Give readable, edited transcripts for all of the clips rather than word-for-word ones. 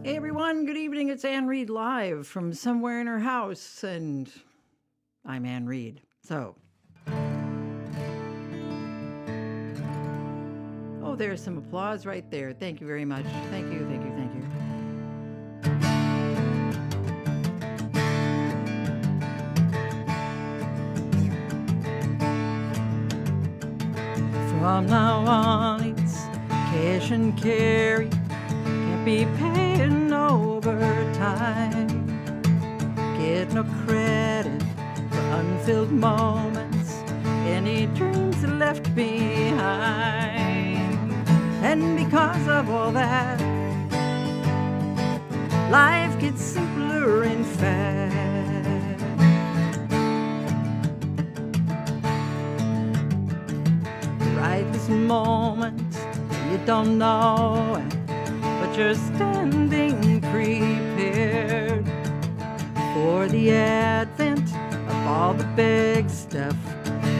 Hey everyone, good evening. It's Ann Reed live from somewhere in her house, and I'm Ann Reed. So, oh, there's some applause right there. Thank you very much. Thank you, thank you, thank you. From now on, it's cash and carry. Can't be paying overtime. Get no credit for unfilled moments, any dreams left behind. And because of all that, life gets simpler in fact. Right this moment, you don't know it, but you're standing prepared for the advent of all the big stuff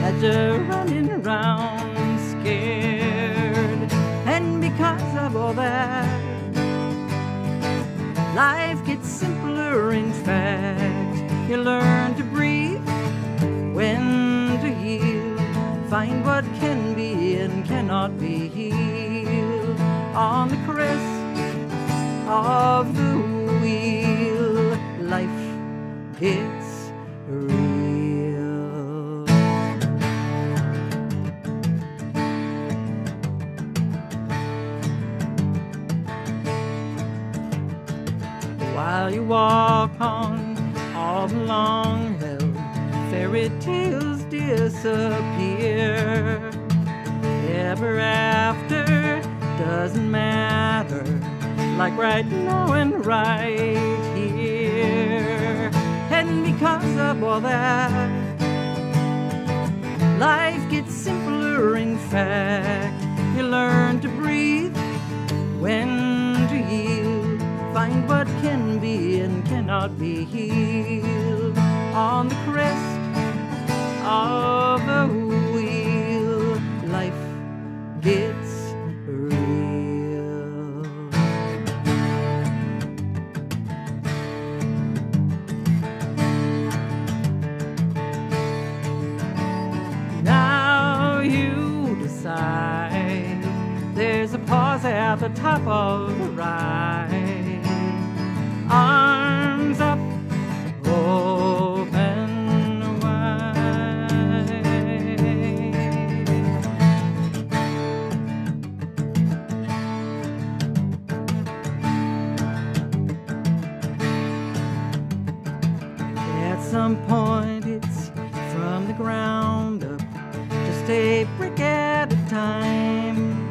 as you're running around scared. And because of all that, life gets simpler in fact. You learn to breathe, when to yield, find what can be and cannot be healed on the crest of the wheel. Life gets real. While you walk on, all the long-held fairy tales disappear. Ever after doesn't matter, like right now and right here. And because of all that, life gets simpler in fact. You learn to breathe, when to yield, find what can be and cannot be healed on the crest of a wheel. Life gets real. Now you decide, there's a pause at the top of the ride. Arms up, open wide. At some point it's from the ground up, just a brick at a time.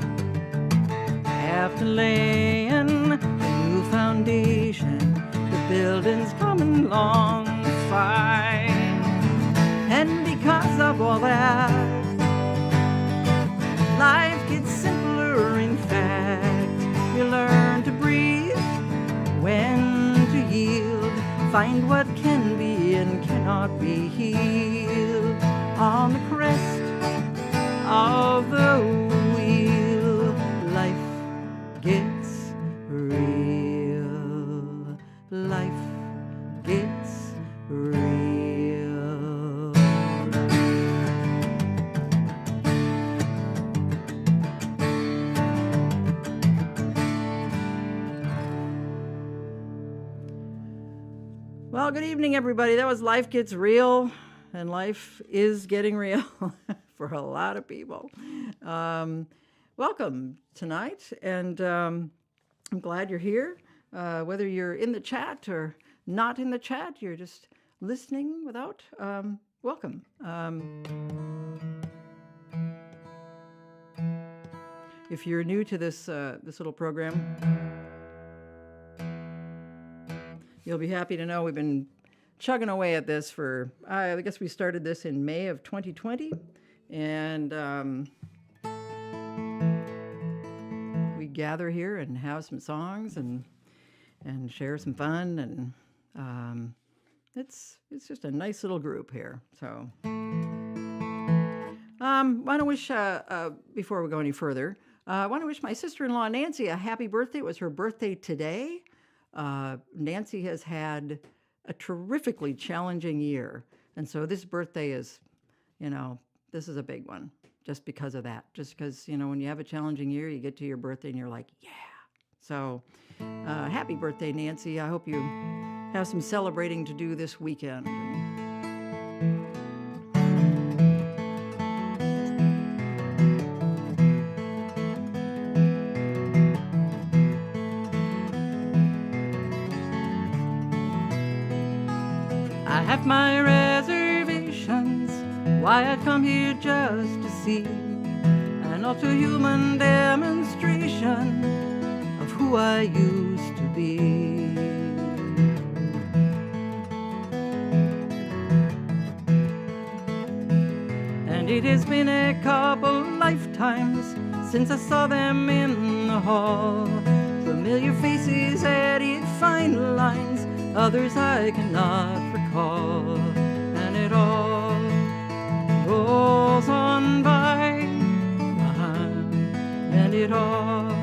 After laying a new foundation, the building's coming along fine. And because of all that, life gets simpler in fact. You learn to breathe, when to yield, find what can be and cannot be healed on the crest of the wheel. Life gets real. Life gets real. Well, good evening, everybody. That was Life Gets Real, and life is getting real for a lot of people. Welcome tonight, and I'm glad you're here. Whether you're in the chat or not in the chat, you're just listening without, welcome. If you're new to this little program, you'll be happy to know we've been chugging away at this for, I guess we started this in May of 2020, and we gather here and have some songs and share some fun, and it's just a nice little group here. So want to wish, before we go any further, I want to wish my sister-in-law Nancy a happy birthday. It was her birthday today. Nancy has had a terrifically challenging year. And so this birthday is, this is a big one just because of that. Just because, when you have a challenging year, you get to your birthday and you're like, yeah. So happy birthday, Nancy. I hope you have some celebrating to do this weekend. I have my reservations, why I'd come here just to see an all-too-human demonstration of who I used to be. And it has been a couple lifetimes since I saw them in the hall. Familiar faces added fine lines, others I cannot recall. And it all rolls on by, and it all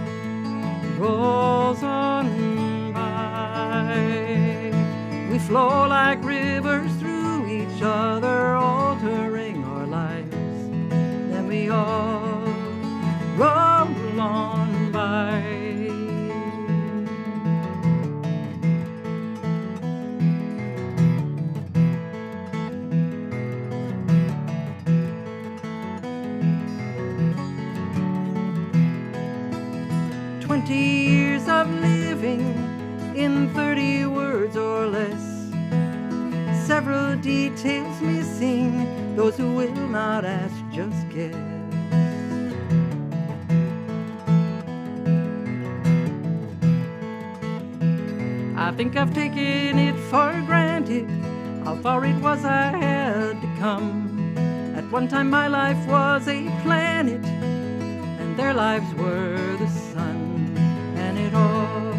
rolls on by. We flow like rivers through each other, altering our lives. Then we all roll on by. 20 years of living in 30 words or less. Several details missing, those who will not ask just guess. I think I've taken it for granted how far it was I had to come. At one time my life was a planet, and their lives were the sun. And it all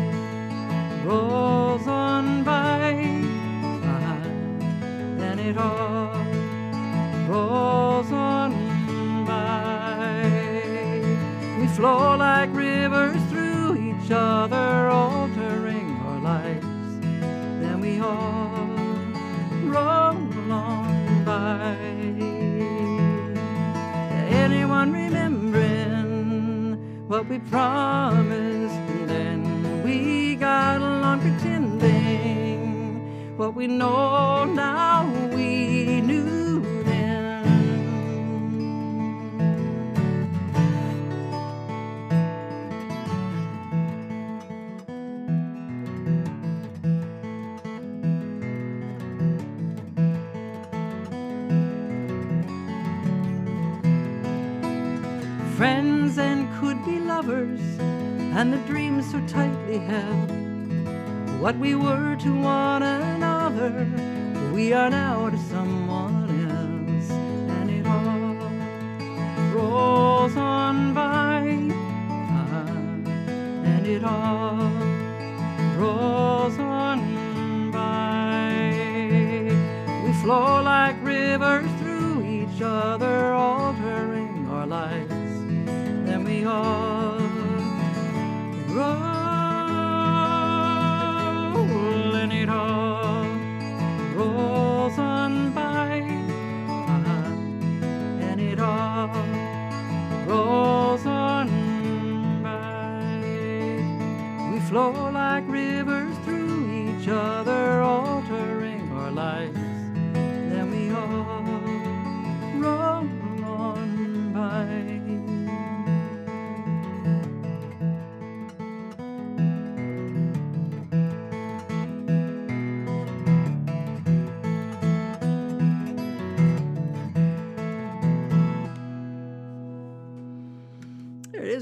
rolls on by, and it all rolls on by. We flow like rivers through each other, altering our lives. Then we all roll on by. Anyone remembering what we promised, and then we got along pretending what we know now we knew then. Friends and could-be lovers, and the dreams so tightly held, what we were to one another, we are now to someone else. And it all rolls on by, and it all rolls on by. We flow like rivers through each other, altering our lives. Then we all roll, and it all rolls on by, and it all rolls on by. We flow like rivers through each other, altering our lives. Then we all roll on by.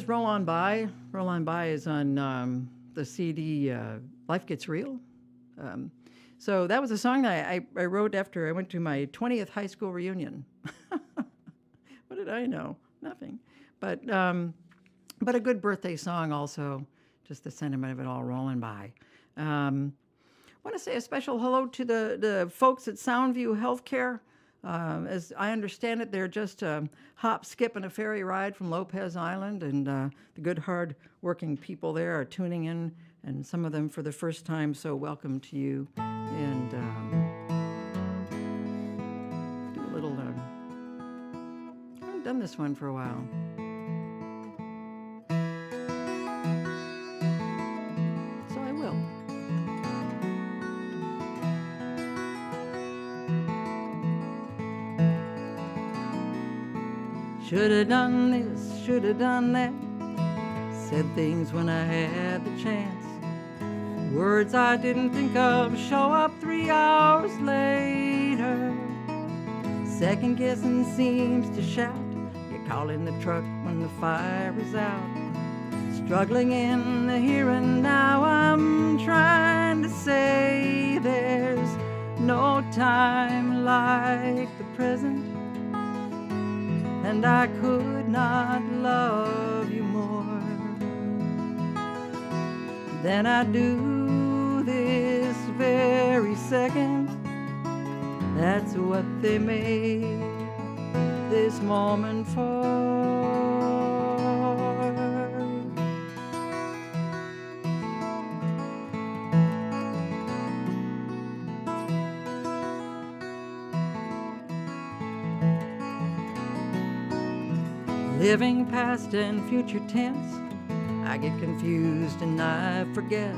Roll On By. Roll On By is on the CD Life Gets Real. So that was a song that I wrote after I went to my 20th high school reunion. What did I know? Nothing. But a good birthday song also, just the sentiment of it all rolling by. I want to say a special hello to the folks at Soundview Healthcare. As I understand it, they're just a hop, skip, and a ferry ride from Lopez Island, and the good, hard-working people there are tuning in and some of them for the first time, so welcome to you. And do a little, I haven't done this one for a while. So I will. Should have done this, should have done that. Said things when I had the chance. Words I didn't think of show up 3 hours later. Second guessing seems to shout. You're calling the truck when the fire is out. Struggling in the here and now, I'm trying to say there's no time like the present. And I could not love you more than I do this very second. That's what they made this moment for. Living past and future tense, I get confused and I forget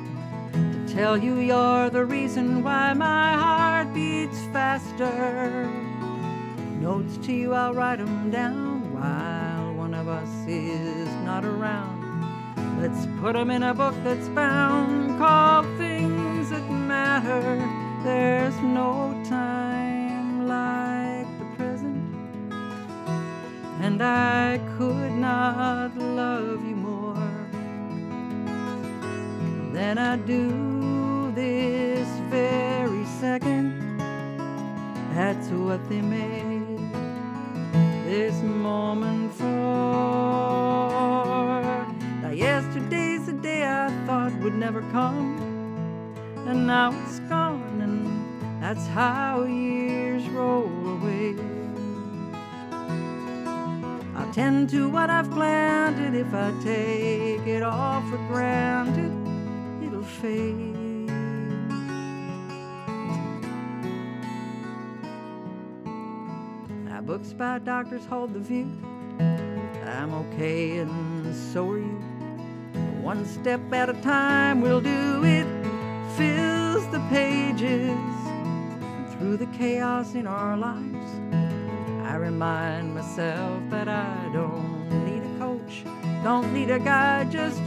to tell you you're the reason why my heart beats faster. Notes to you, I'll write them down while one of us is not around. Let's put them in a book that's bound, called Things That Matter. There's no time like the present, and I could not love you more than I do this very second. That's what they made this moment for. Now yesterday's the day I thought would never come, and now it's gone, and that's how years roll away. I'll tend to what I've planted. If I take it all for granted, it'll fade. Now books by doctors hold the view I'm okay and so are you. One step at a time we'll do it. Fills the pages. And through the chaos in our lives, I remind myself that I don't need a coach, don't need a guide, just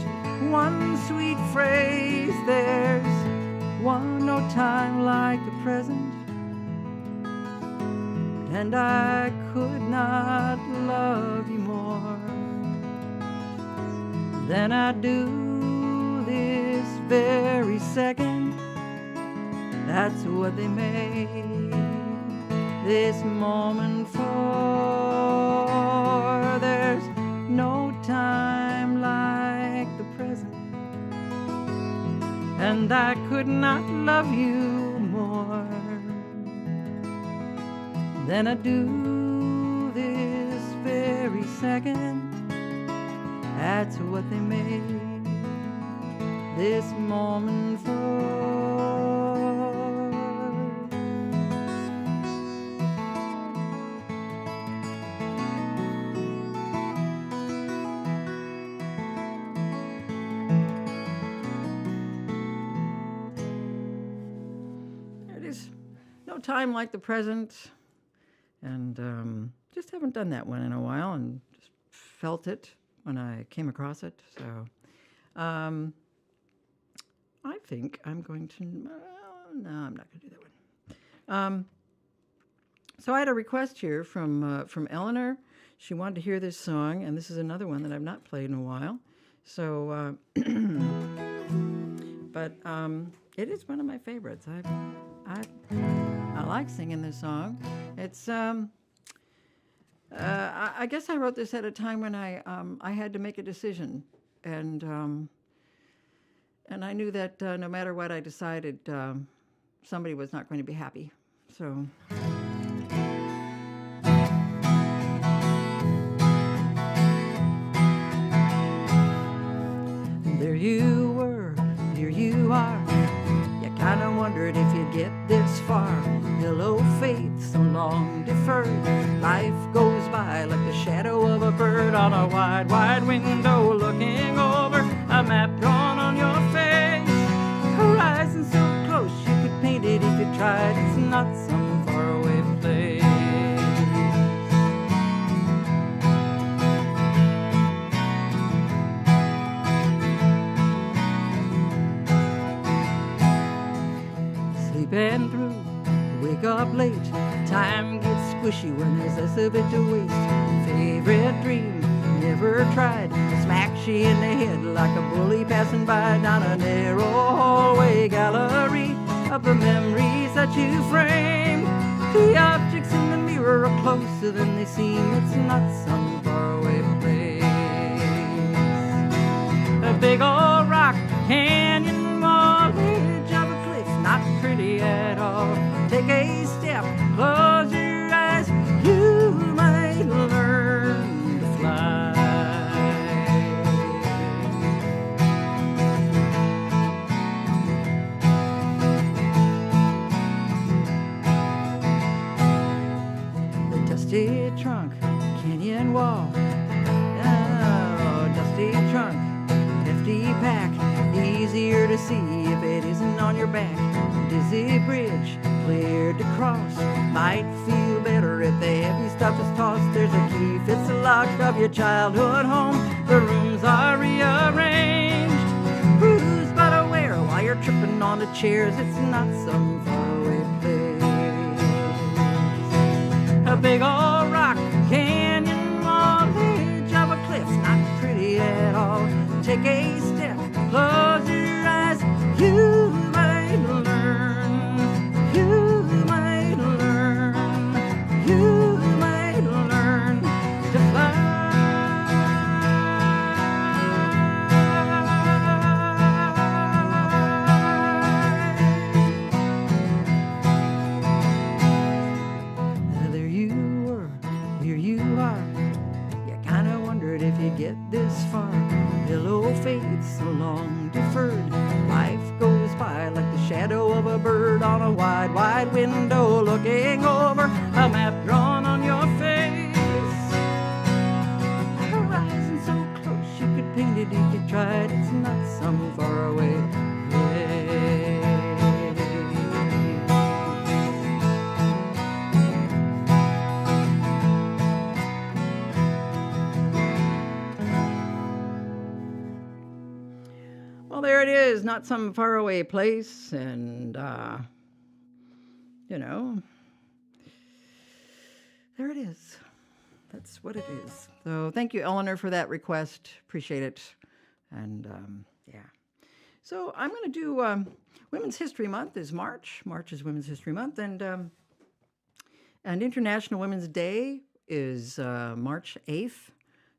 one sweet phrase. There's no time like the present, and I could not love you more than I do this very second. That's what they made this moment for. There's no time like the present, and I could not love you more than I do this very second. That's what they made this moment for. No time like the present, and just haven't done that one in a while, and just felt it when I came across it. So I think I'm going to, no, I'm not going to do that one. So I had a request here from Eleanor. She wanted to hear this song, and this is another one that I've not played in a while. So, but it is one of my favorites. I like singing this song. It's I guess I wrote this at a time when I had to make a decision, and I knew that no matter what I decided, somebody was not going to be happy. So. There you were, here on a wide, wide window looking over a map drawn on your face. Horizon so close you could paint it if you tried. It's not some faraway place. Sleeping through, wake up late. Time gets squishy when there's less of it to waste. Favorite dream, never tried. Smacks you in the head like a bully passing by down a narrow hallway gallery of the memories that you framed. The objects in the mirror are closer than they seem. It's not some faraway place. A big old rock canyon wall, edge of a cliff, not pretty at all. Take a step, close your eyes, you might learn to fly. The dusty trunk, canyon wall, oh, dusty trunk, hefty pack, easier to see if it isn't on your back. Dizzy bridge, cleared to cross, might feel better if the heavy stuff is tossed. There's a key, fits the lock of your childhood home. The rooms are rearranged, bruised but aware while you're tripping on the chairs. It's not some faraway place. A big old rock canyon wall, edge of a cliff, not pretty at all. Take a step, close your eyes, you might learn, you might learn, you might learn to fly. There you were, here you are. You kinda wondered if you'd get this far. Hello, faith, so long deferred. Life goes by like the shadow of a bird on a wide, wide window looking over a map drawn on your face. Horizon so close you could paint it if you tried. It's not some faraway place. Well, there it is, not some faraway place, and, you know, there it is. That's what it is. So thank you, Eleanor, for that request. Appreciate it. And, yeah. So I'm going to do Women's History Month is March. March is Women's History Month, and International Women's Day is March 8th.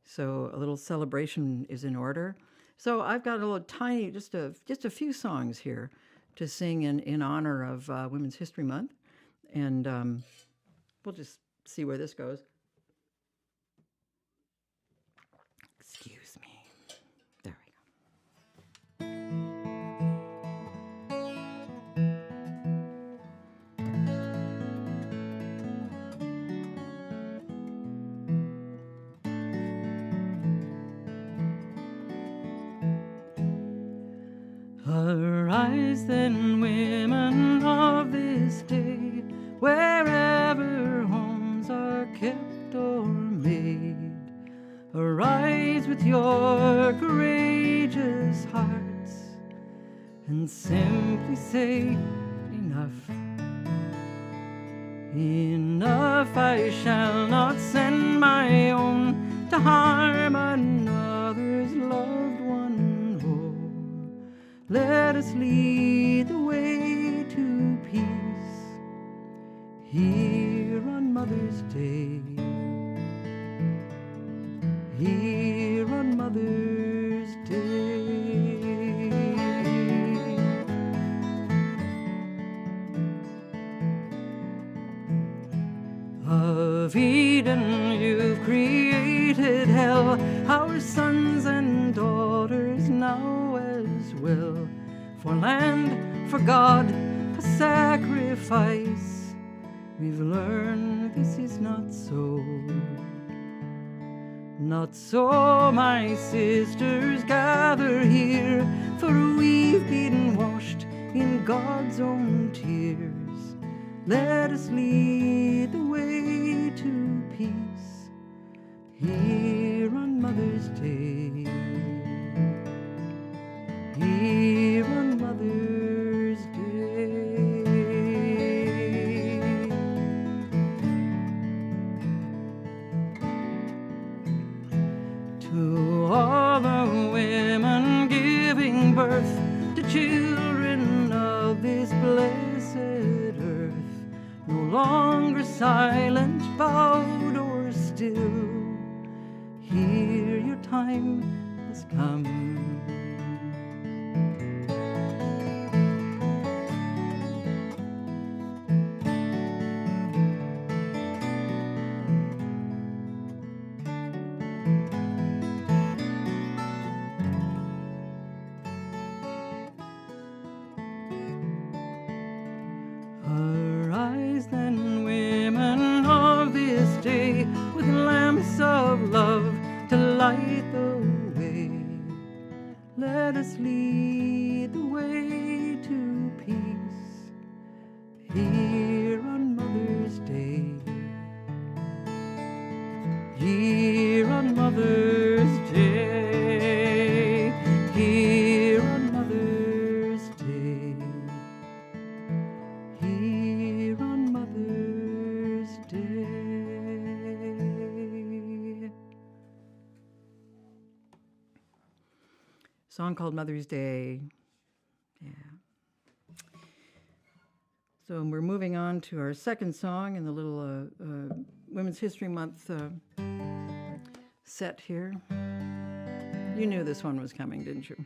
So a little celebration is in order. So I've got a little tiny, just a few songs here to sing in honor of Women's History Month, and we'll just see where this goes. Excuse me. There we Arise then, women of this day, wherever homes are kept or made. Arise with your courageous hearts and simply say, enough. Enough, I shall not send my own to harm another's loved one. Let us lead the way to peace here on Mother's Day. Here on Mother's Day. Of Eden you've created hell, our sons and daughters now as well. For land, for God, for sacrifice, we've learned this is not so. Not so, my sisters, gather here, for we've been washed in God's own tears. Let us lead the way to peace here on Mother's Day. Here on Mother's Day. To all the women giving birth to children of this blessed earth, no longer silent, bowed, or still, here your time has come. Arise then, women of this day, with lamps of love to light the way. Let us lead the way to peace here on Mother's Day. Here on Mother's Day. Here on Mother's Day. Here on Mother's Day. Song called Mother's Day. Yeah. So we're moving on to our second song in the little Women's History Month set here. You knew this one was coming, didn't you?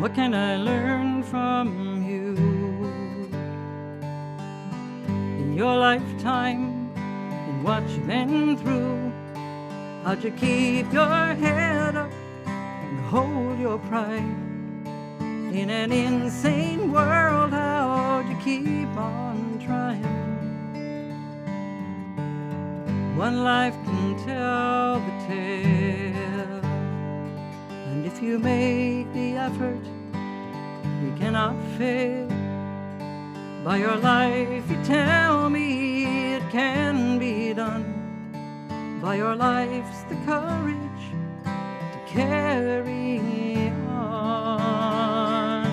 What can I learn from you in your lifetime, in what you've been through? How'd you keep your head up and hold your pride in an insane world? How'd you keep on trying? One life can tell the tale, and if you make the effort, you cannot fail. By your life, you tell me it can be done. By your life's the courage to carry on.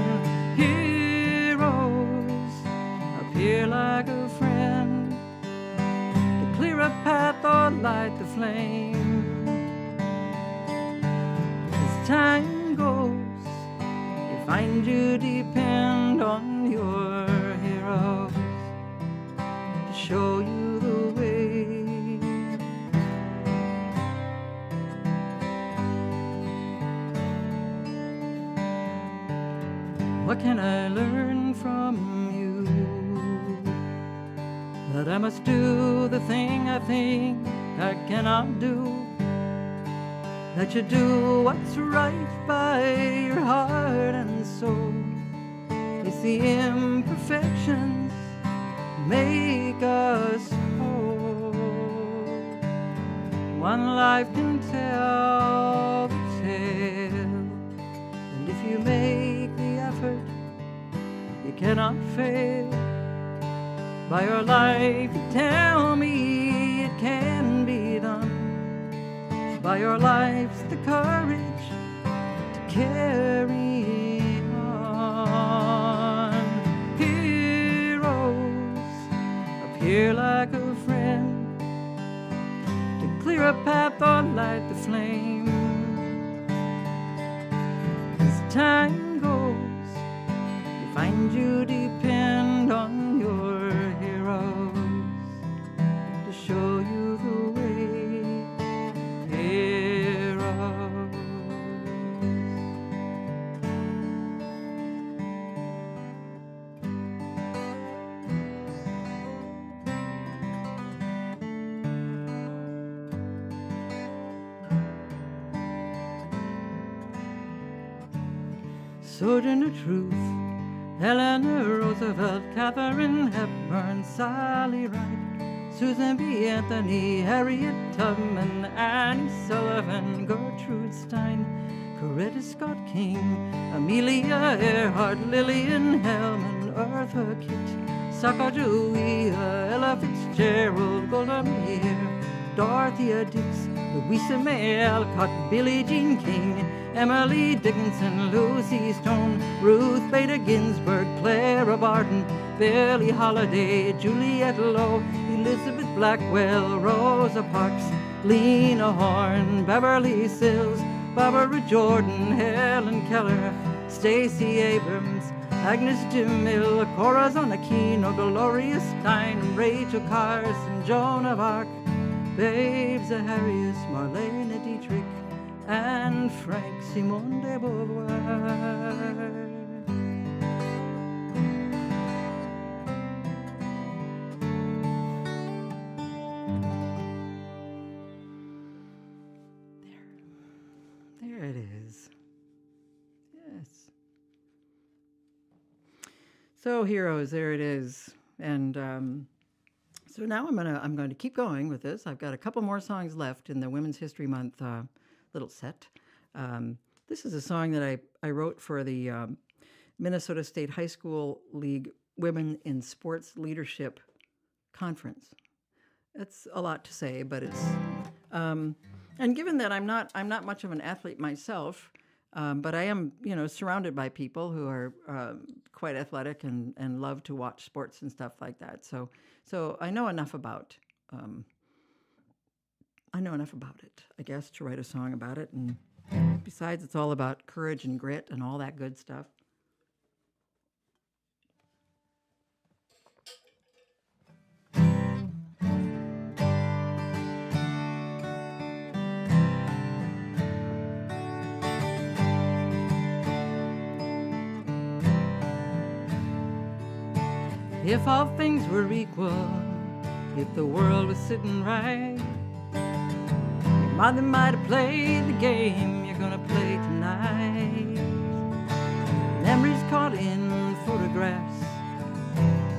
Heroes appear like a friend to clear a path or light the flame. As time goes, find you depend on your heroes to show you the way. What can I learn from you? That I must do the thing I think I cannot do. That you do what's right by your heart and soul. It's the imperfections make us whole. One life can tell the tale, and if you make the effort, you cannot fail. By your life, you tell me it can be done. By your life's the courage to carry on. Heroes appear like a friend to clear a path or light the flame. As time goes, you find you depend on your heroes to show you the way. Sojourner Truth, Eleanor Roosevelt, Katharine Hepburn, Sally Wright, Susan B. Anthony, Harriet Tubman, Annie Sullivan, Gertrude Stein, Coretta Scott King, Amelia Earhart, Lillian Hellman, Eartha Kitt, Sacagawea, Ella Fitzgerald, Golda Meir, Dorothea Dix, Louisa May Alcott, Billie Jean King, Emily Dickinson, Lucy Stone, Ruth Bader Ginsburg, Clara Barton, Billie Holiday, Juliette Lowe, Elizabeth Blackwell, Rosa Parks, Lena Horne, Beverly Sills, Barbara Jordan, Helen Keller, Stacey Abrams, Agnes DeMille, Corazon Aquino, Gloria Steinem, Rachel Carson, Joan of Arc, Babes Harrius, Marlene Dietrich, and Frank Simone de Beauvoir. There it is. Yes. So heroes, there it is. And so now I'm going to keep going with this. I've got a couple more songs left in the Women's History Month little set. This is a song that I wrote for the Minnesota State High School League Women in Sports Leadership Conference. It's a lot to say, but it's and given that I'm not much of an athlete myself, but I am surrounded by people who are quite athletic and love to watch sports and stuff like that. So I know enough about it, I guess, to write a song about it. And besides, it's all about courage and grit and all that good stuff. If all things were equal, if the world was sitting right, your mother might have played the game you're gonna play tonight. Memories caught in photographs,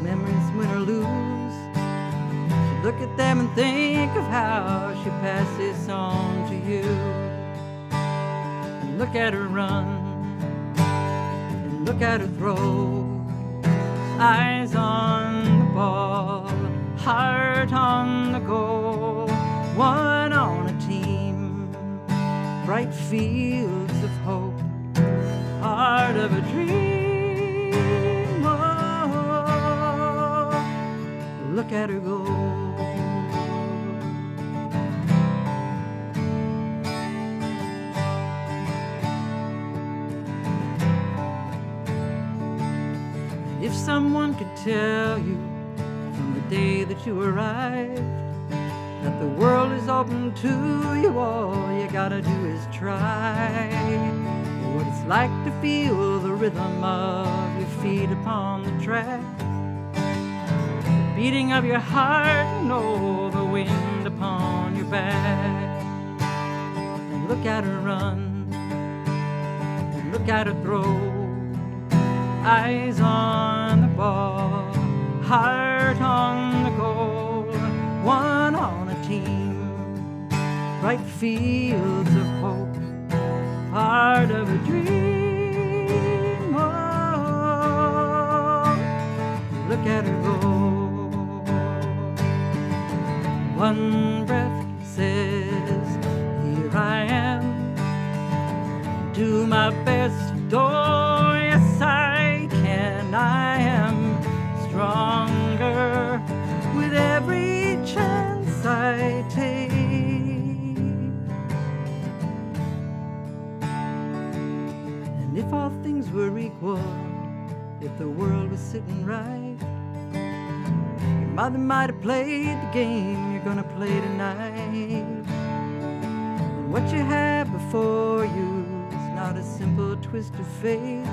memories win or lose. So look at them and think of how she passed this on to you. And look at her run, and look at her throw. Eyes on the ball, heart on the goal, one on a team, bright fields of hope, heart of a dream. Oh, look at her go. If someone could tell you from the day that you arrived that the world is open to you, all you gotta do is try. What it's like to feel the rhythm of your feet upon the track, the beating of your heart, know the wind upon your back. And look at her run, and look at her throw. Eyes on the ball, heart on the goal, one on a team, bright fields of hope, part of a dream. Oh, look at her go. One breath says, here I am, do my best, oh yes I can. I am stronger with every chance I take. And if all things were equal, if the world was sitting right, your mother might have played the game you're gonna play tonight. And what you have before you is not a simple twist of fate.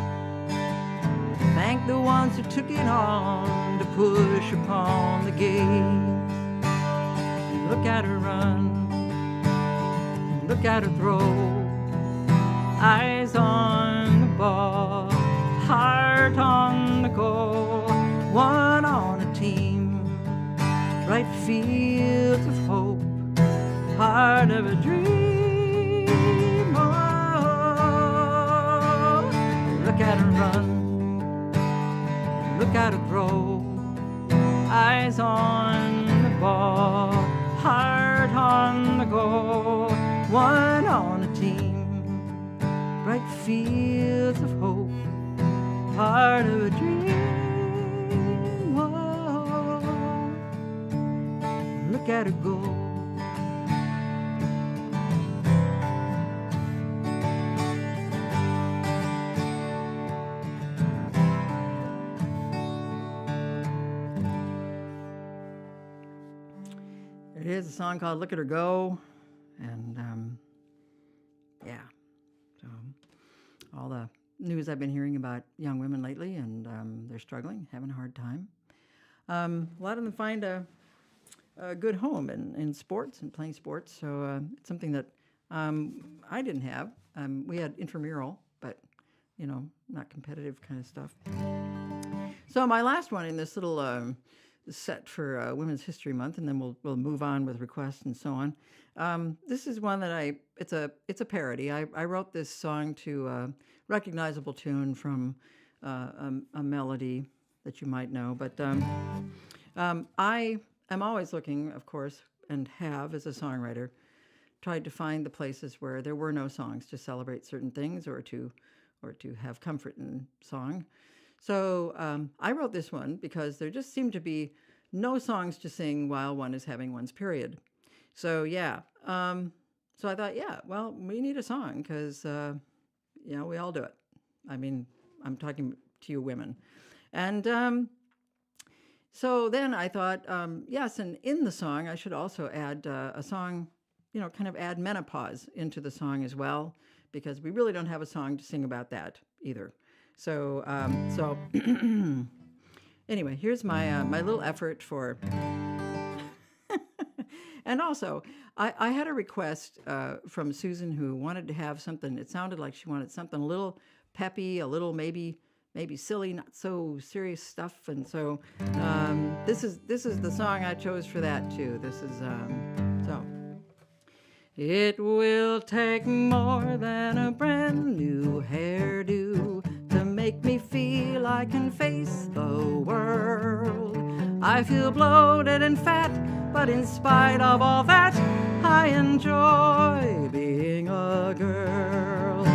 Thank the ones who took it on to push upon the gate. Look at her run, look at her throw. Eyes on the ball, heart on the goal, one on a team, bright fields of hope, part of a dream. Oh, look at her run, look at her grow, eyes on the ball, heart on the goal, one on a team, bright fields of hope, part of a dream. Whoa, look at her go. It is a song called Look at Her Go, and yeah, so all the news I've been hearing about young women lately, and they're struggling, having a hard time. A lot of them find a good home in sports and playing sports, so it's something that I didn't have. We had intramural, but, you know, not competitive kind of stuff. So my last one in this little set for Women's History Month, and then we'll move on with requests and so on. This is one that it's a parody. I wrote this song to a recognizable tune from a melody that you might know, but I am always looking, of course, and have as a songwriter tried to find the places where there were no songs to celebrate certain things or to have comfort in song. So I wrote this one because there just seemed to be no songs to sing while one is having one's period. So yeah, so I thought, yeah, well, we need a song because, you know, we all do it. I mean, I'm talking to you women. And so then I thought, yes, and in the song, I should also add a song, you know, kind of add menopause into the song as well, because we really don't have a song to sing about that either. So, anyway, here's my my little effort for. And also, I had a request from Susan who wanted to have something. It sounded like she wanted something a little peppy, a little maybe silly, not so serious stuff. And so this is the song I chose for that too. This is so. It will take more than a brand new hairdo to make me feel I can face the world. I feel bloated and fat, but in spite of all that, I enjoy being a girl.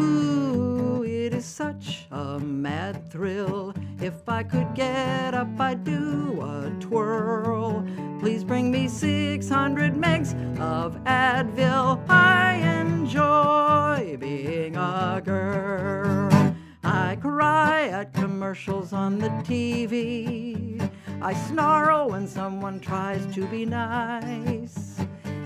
Ooh, it is such a mad thrill. If I could get up, I'd do a twirl. Please bring me 600 megs of Advil. I enjoy being a girl. I cry at commercials on the TV. I snarl when someone tries to be nice.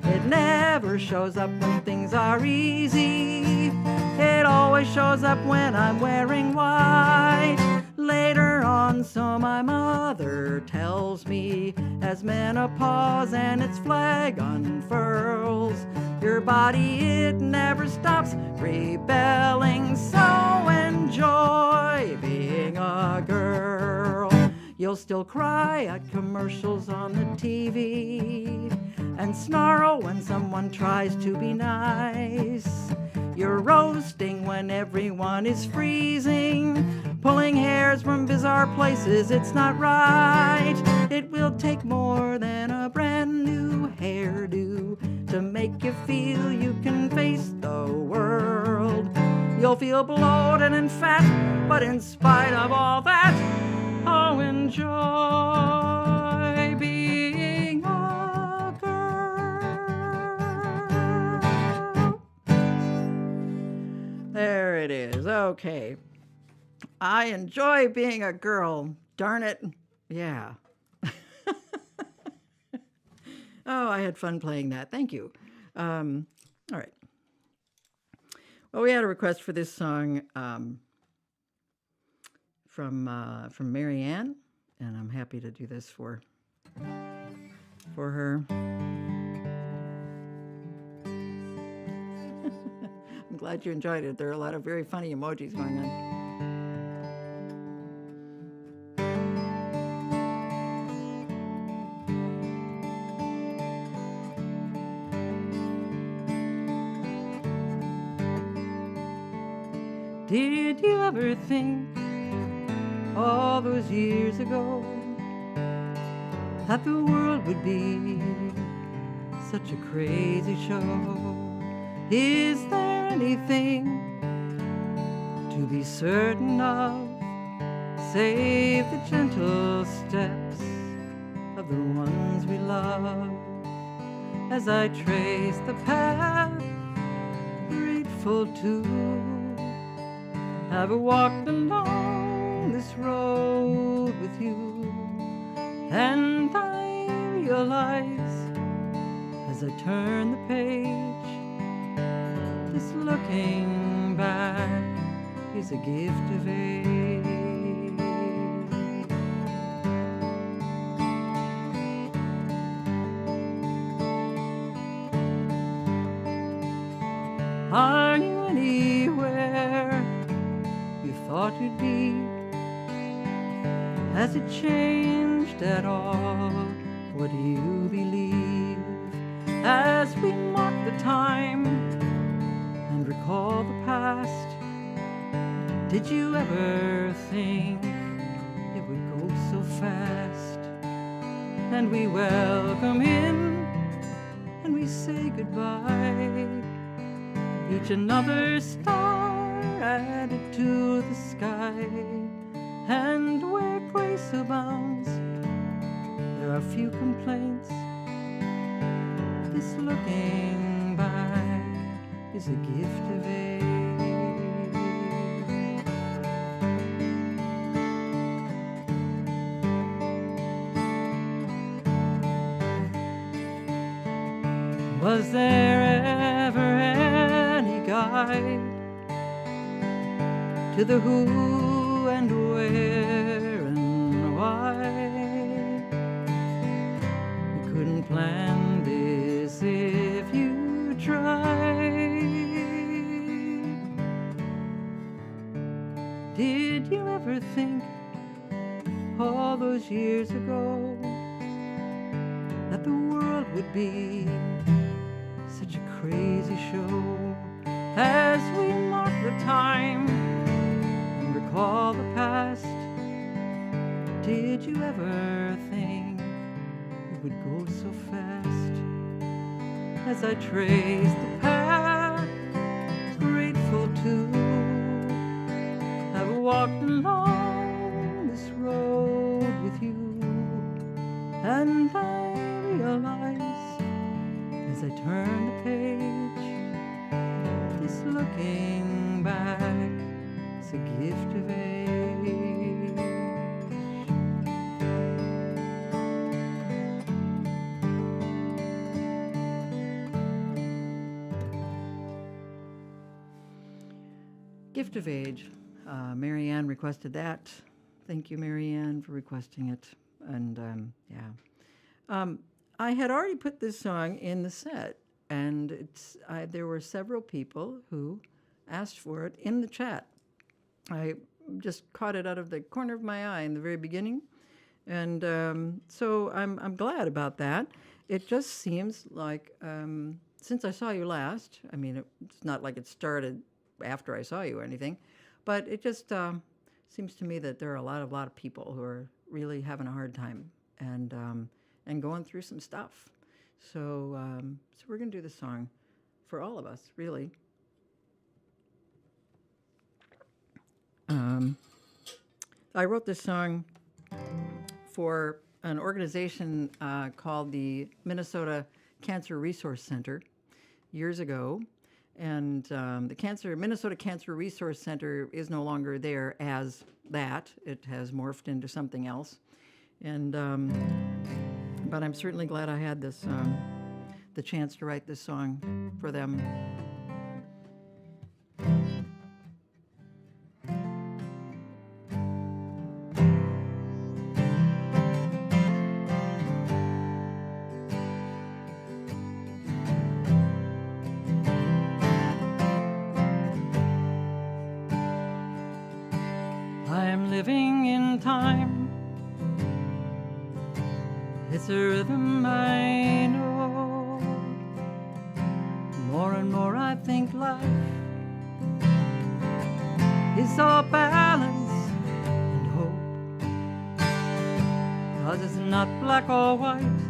It never shows up when things are easy. It always shows up when I'm wearing white. Later on, so my mother tells me, as menopause and its flag unfurls, your body, it never stops rebelling, so enjoy being a girl. You'll still cry at commercials on the TV and snarl when someone tries to be nice. You're roasting when everyone is freezing, pulling hairs from bizarre places, it's not right. It will take more than a brand new hairdo to make you feel you can face the world. You'll feel bloated and fat, but in spite of all that, oh, enjoy being a girl. There it is. Okay. I enjoy being a girl. Darn it. Yeah. Oh, I had fun playing that. Thank you. All right. Well, we had a request for this song from Mary Ann, and I'm happy to do this for her. I'm glad you enjoyed it. There are a lot of very funny emojis going on. Did you ever think all those years ago that the world would be such a crazy show? Is there anything to be certain of, save the gentle steps of the ones we love? As I trace the path, grateful to have walked along this road with you, and I realize as I turn the page, this looking back is a gift of age. Are you anywhere you thought you'd be? Has it changed at all? What do you believe? As we mark the time and recall the past, did you ever think it would go so fast? And we welcome in and we say goodbye, each another star added to the sky. And where grace abounds, there are few complaints. This looking back is a gift of age. Was there ever any guide to the who and where and why? You couldn't plan this if you tried. Did you ever think all those years ago that the world would be such a crazy show? As we mark the time and recall the past, did you ever think it would go so fast? As I trace the path, grateful to have walked along this road with you, and I realize as I turn the page, this looking back is a gift of age. Gift of Age. Mary Ann requested that. Thank you, Mary Ann, for requesting it. And I had already put this song in the set, and there were several people who asked for it in the chat. I just caught it out of the corner of my eye in the very beginning, and so I'm glad about that. It just seems like since I saw you last, I mean, it's not like it started after I saw you or anything, but it just seems to me that there are a lot of people who are really having a hard time and going through some stuff. So we're going to do this song for all of us, really. I wrote this song for an organization called the Minnesota Cancer Resource Center years ago. And the Minnesota Cancer Resource Center is no longer there as that. It has morphed into something else. And but I'm certainly glad I had this the chance to write this song for them. I'm living in time. It's a rhythm I know. More and more I think life is all balance and hope. 'Cause it's not black or white,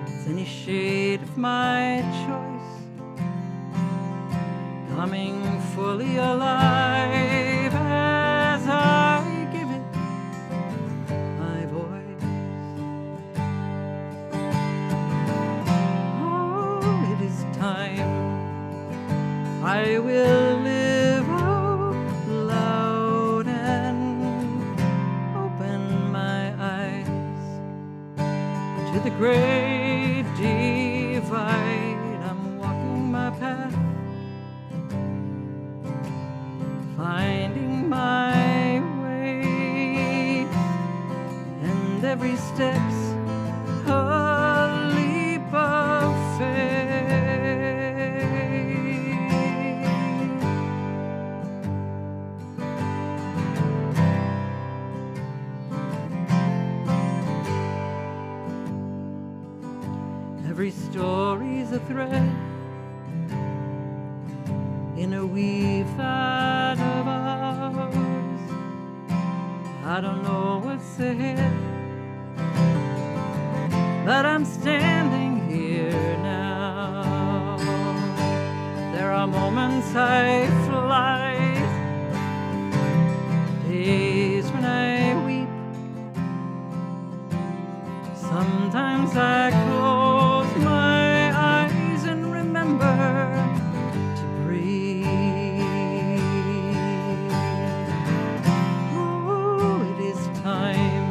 it's any shade of my choice, coming fully alive as I give it my voice. Oh, it is time I will live out loud and open my eyes to the great divide. I'm walking my path, finding my way, and every step's a leap of faith. Every story's a thread in a weave that of ours. I don't know what's ahead, but I'm standing here now. There are moments I fly, days when I weep. Sometimes I close my eyes and remember to breathe. Oh, it is time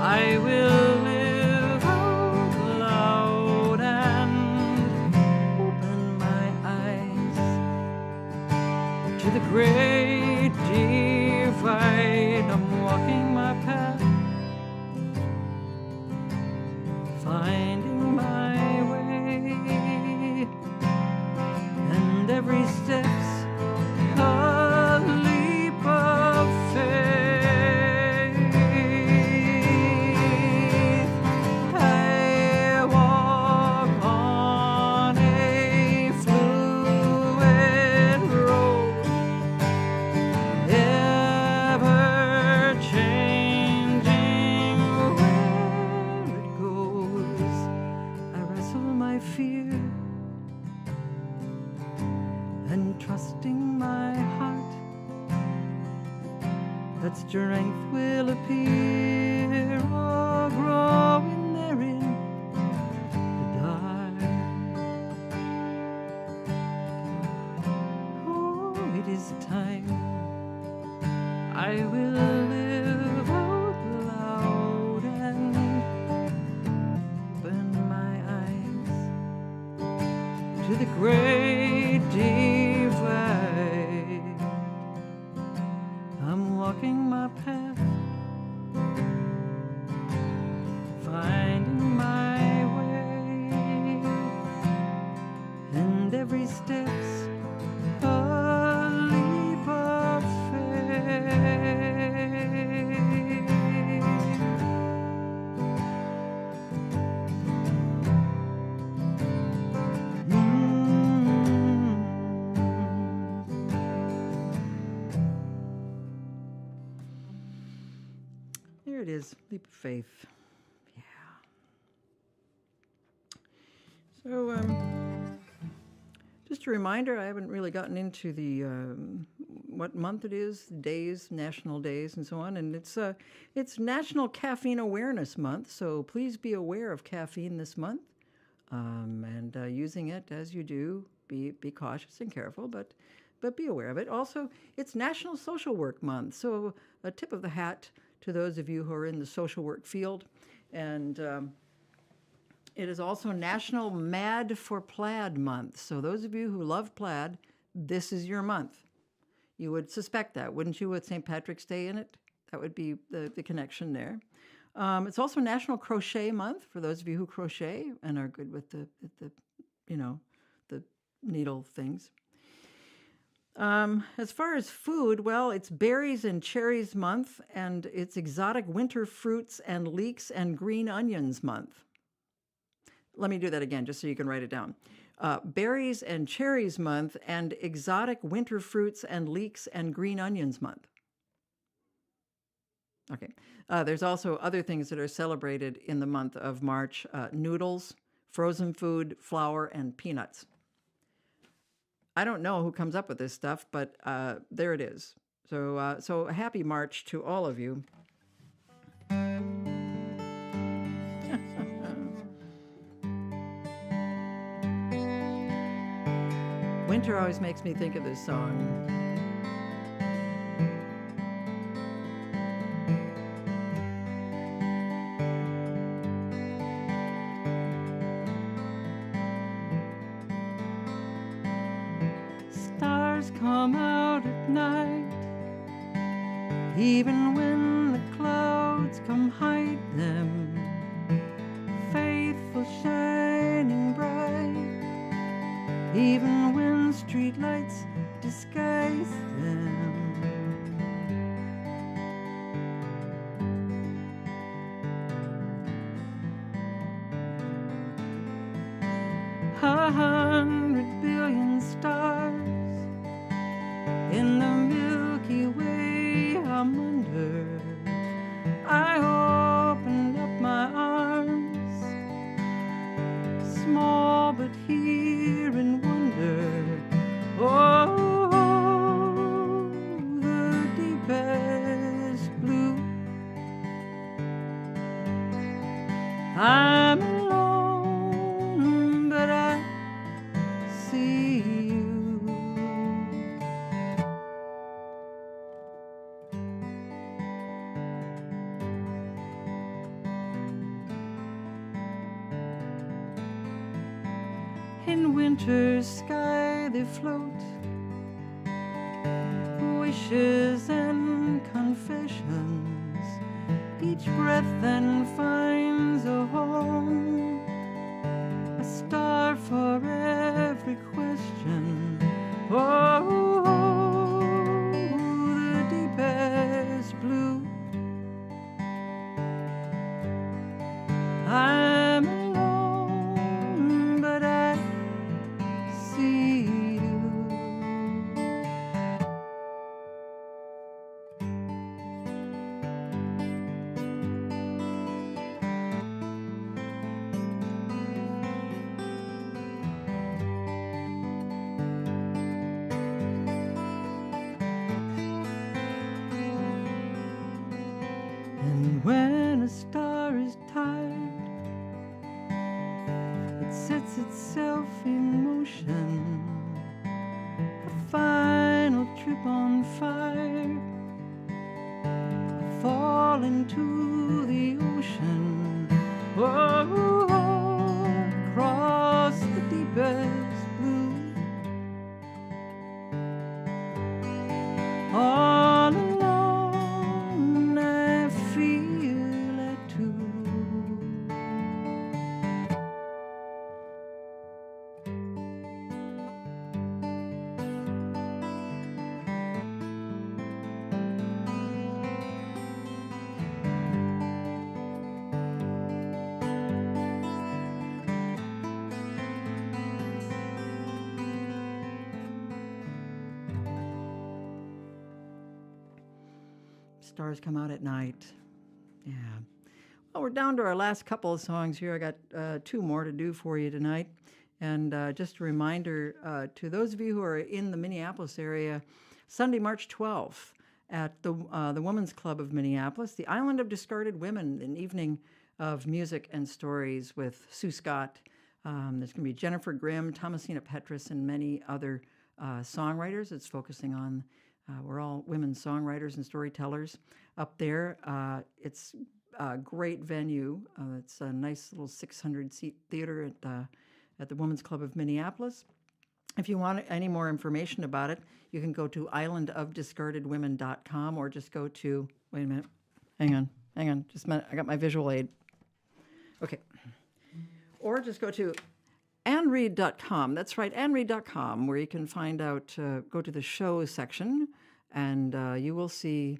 I will live out loud and open my eyes to the great divide. I'm walking my path, finding my way, and every step's a leap of faith. I walk on a fluid road, ever changing where it goes. I wrestle my fear and trusting my heart that strength will appear or grow in there in the dark. Oh, it is time I will live out loud and open my eyes to the great divide. I'm walking my path, finding my way, and every step's a leap of faith. There it is, leap of faith. Yeah. So, just a reminder, I haven't really gotten into the what month it is, days, national days, and so on. And it's National Caffeine Awareness Month, so please be aware of caffeine this month, and using it as you do. Be cautious and careful, but be aware of it. Also, it's National Social Work Month, so a tip of the hat to those of you who are in the social work field. And it is also National Mad for Plaid Month. So those of you who love plaid, this is your month. You would suspect that, wouldn't you, with St. Patrick's Day in it? That would be the connection there. It's also National Crochet Month for those of you who crochet and are good with the needle things. As far as food, well, it's Berries and Cherries Month, and it's Exotic Winter Fruits and Leeks and Green Onions Month. Let me do that again, just so you can write it down. Berries and Cherries Month, and Exotic Winter Fruits and Leeks and Green Onions Month. Okay. There's also other things that are celebrated in the month of March: noodles, frozen food, flour, and peanuts. I don't know who comes up with this stuff, but there it is. So happy March to all of you. Winter always makes me think of this song. Stars come out at night, even when the clouds come hide them, faithful shining bright, even when streetlights disguise them. 100 billion stars in the Milky Way I'm under. I opened up my arms, small but here in wonder. Oh, the deepest blue. I'm alone, but I see you. In winter's sky they float, wishes and confessions. Each breath then finds a home, a star for every question. Oh, the deepest blue. I'm alone, but I see you. And when a star is tired, it sets itself in motion, a final trip on fire, fall into the ocean. Oh, across the deepest blue. All alone I feel it too. Stars come out at night. Yeah. Well, we're down to our last couple of songs here. I got two more to do for you tonight. And just a reminder to those of you who are in the Minneapolis area, Sunday, March 12th at the Women's Club of Minneapolis, the Island of Discarded Women, an evening of music and stories with Sue Scott. There's going to be Jennifer Grimm, Thomasina Petrus, and many other songwriters. It's focusing on we're all women songwriters and storytellers up there. It's a great venue. It's a nice little 600-seat theater at the Women's Club of Minneapolis. If you want any more information about it, you can go to islandofdiscardedwomen.com or just go to, wait a minute, hang on, just a minute, I got my visual aid. Okay. Or just go to annreed.com. That's right, annreed.com, where you can find out, go to the show section, and you will see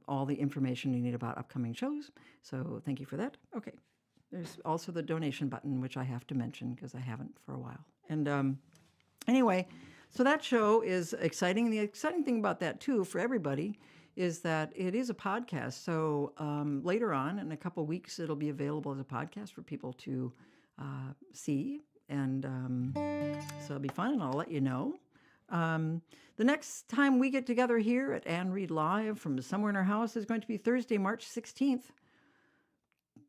all the information you need about upcoming shows. So thank you for that. Okay. There's also the donation button, which I have to mention because I haven't for a while. And anyway, so that show is exciting. And the exciting thing about that, too, for everybody, is that it is a podcast. So later on, in a couple of weeks, it'll be available as a podcast for people to see. And so it'll be fun, and I'll let you know. The next time we get together here at Ann Reed Live from somewhere in our house is going to be Thursday, March 16th.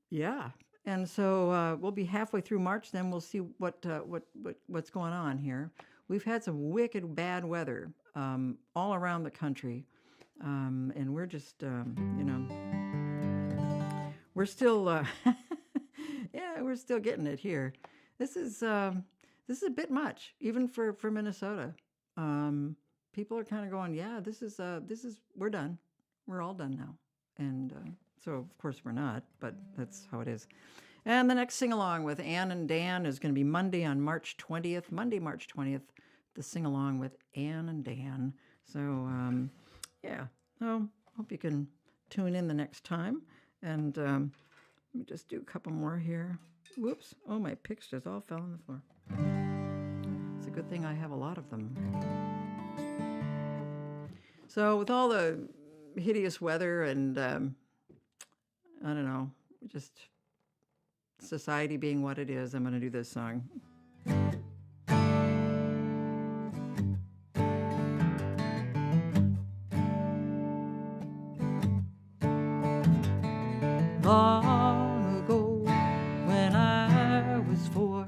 Yeah. And so we'll be halfway through March. Then we'll see what's going on here. We've had some wicked bad weather all around the country, and we're just we're still we're still getting it here. This is a bit much, even for Minnesota. People are kind of going, yeah, this is we're done. We're all done now. And so, of course, we're not, but that's how it is. And the next sing-along with Ann and Dan is going to be Monday, March 20th, the sing-along with Ann and Dan. So, so hope you can tune in the next time. And let me just do a couple more here. Whoops. Oh, my picks just all fell on the floor. It's a good thing I have a lot of them. So with all the hideous weather and, I don't know, just society being what it is, I'm going to do this song. Long ago, when I was 4,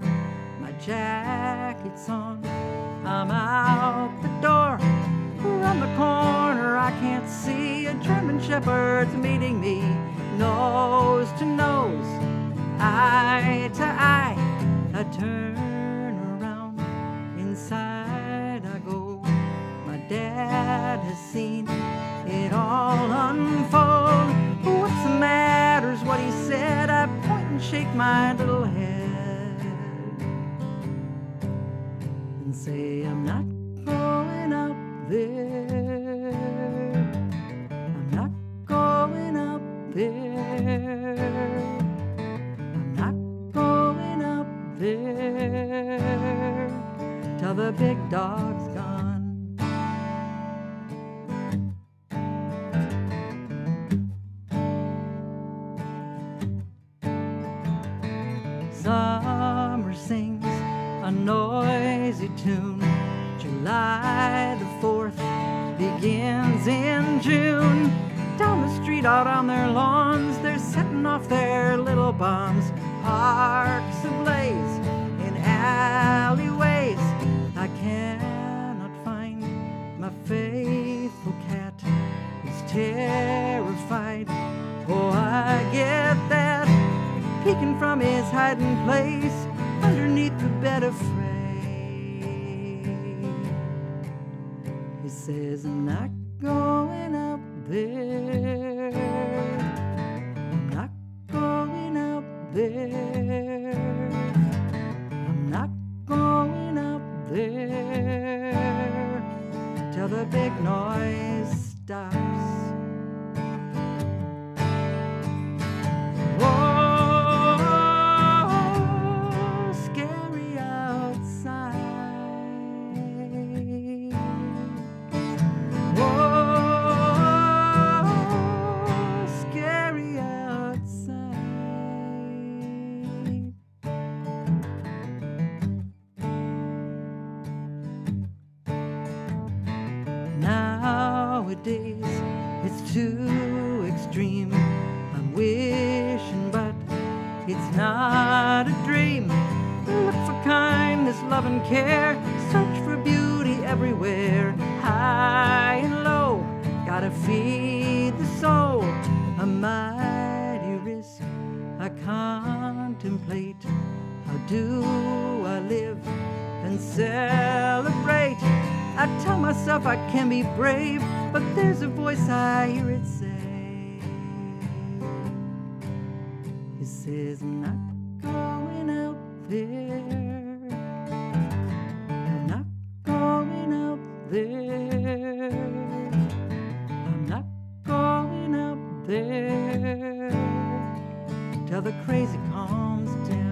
my jacket's on, I'm out the door. Around the corner, I can't see a German Shepherd's meeting me, nose to nose, eye to eye. I turn around, inside I go. My dad has seen it all unfold. What's the matter's what he said? I point and shake my little head and say, I'm not going up there. I'm not going up there. I'm not going up there till the big dog's gone. Summer sings a noisy tune. July the 4th begins in June. Down the street, out on their lawns, they're setting off their little bombs. Parks ablaze in alleyways. I cannot find my faithful cat. He's terrified. Oh, I get that. Peeking from his hiding place underneath the bed afraid. He says, I'm not going up there. I'm not going up there. I'm not going up there till the big noise stops. Nowadays, it's too extreme. I'm wishing, but it's not a dream. Look for kindness, love, and care. Search for beauty everywhere. High and low, gotta feed the soul. A mighty risk I contemplate. How do I live and celebrate? I tell myself I can be brave, but there's a voice I hear it say. It says, I'm not going out there. I'm not going out there. I'm not going out there till the crazy calms down.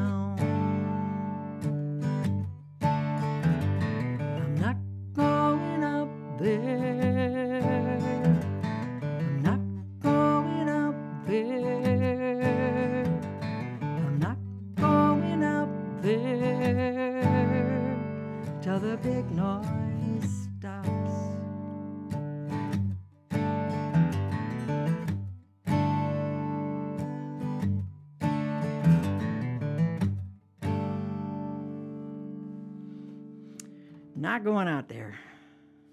not going out there.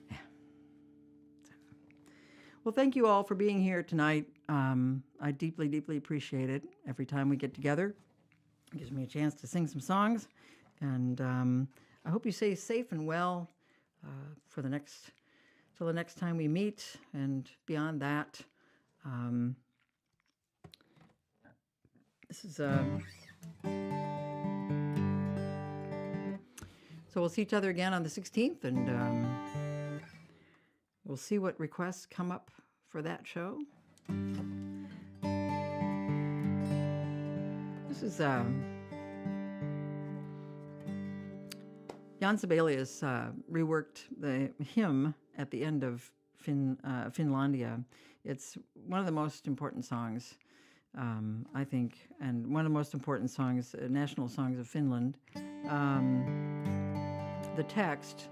Yeah. Well, thank you all for being here tonight. I deeply, deeply appreciate it. Every time we get together, it gives me a chance to sing some songs. And I hope you stay safe and well for till the next time we meet, and beyond that. This is so we'll see each other again on the 16th, and we'll see what requests come up for that show. This is Jan Sibelius reworked the hymn at the end of Finlandia. It's one of the most important songs, I think, and one of the most important songs, national songs of Finland. The text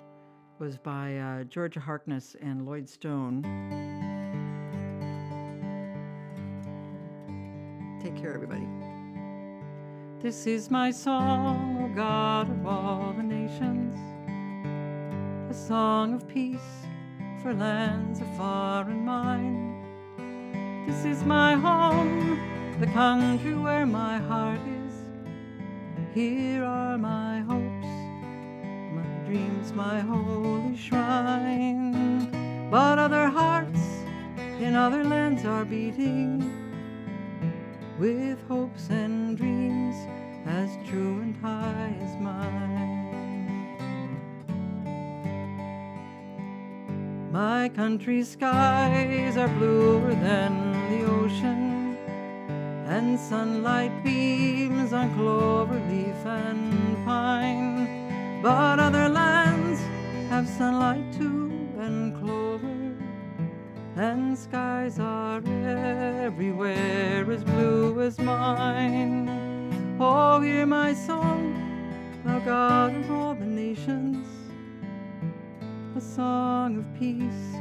was by Georgia Harkness and Lloyd Stone. Take care, everybody. This is my song, O God of all the nations, a song of peace for lands afar and mine. This is my home, the country where my heart is. Here are my hopes, my dreams, my holy shrine. But other hearts in other lands are beating with hopes and dreams as true and high as mine. My country's skies are bluer than the ocean, and sunlight beams on clover leaf and pine. But other lands have sunlight too, and clover, and skies are everywhere as blue as mine. Oh, hear my song, thou God of all the nations, a song of peace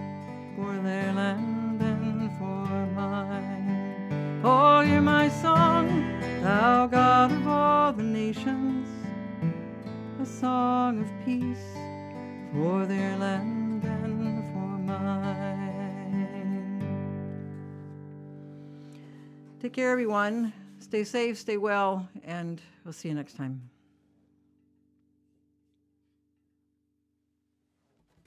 for their land and for mine. Oh, hear my song, thou God of all the nations, a song of peace for their land and for mine. Take care, everyone. Stay safe, stay well, and we'll see you next time.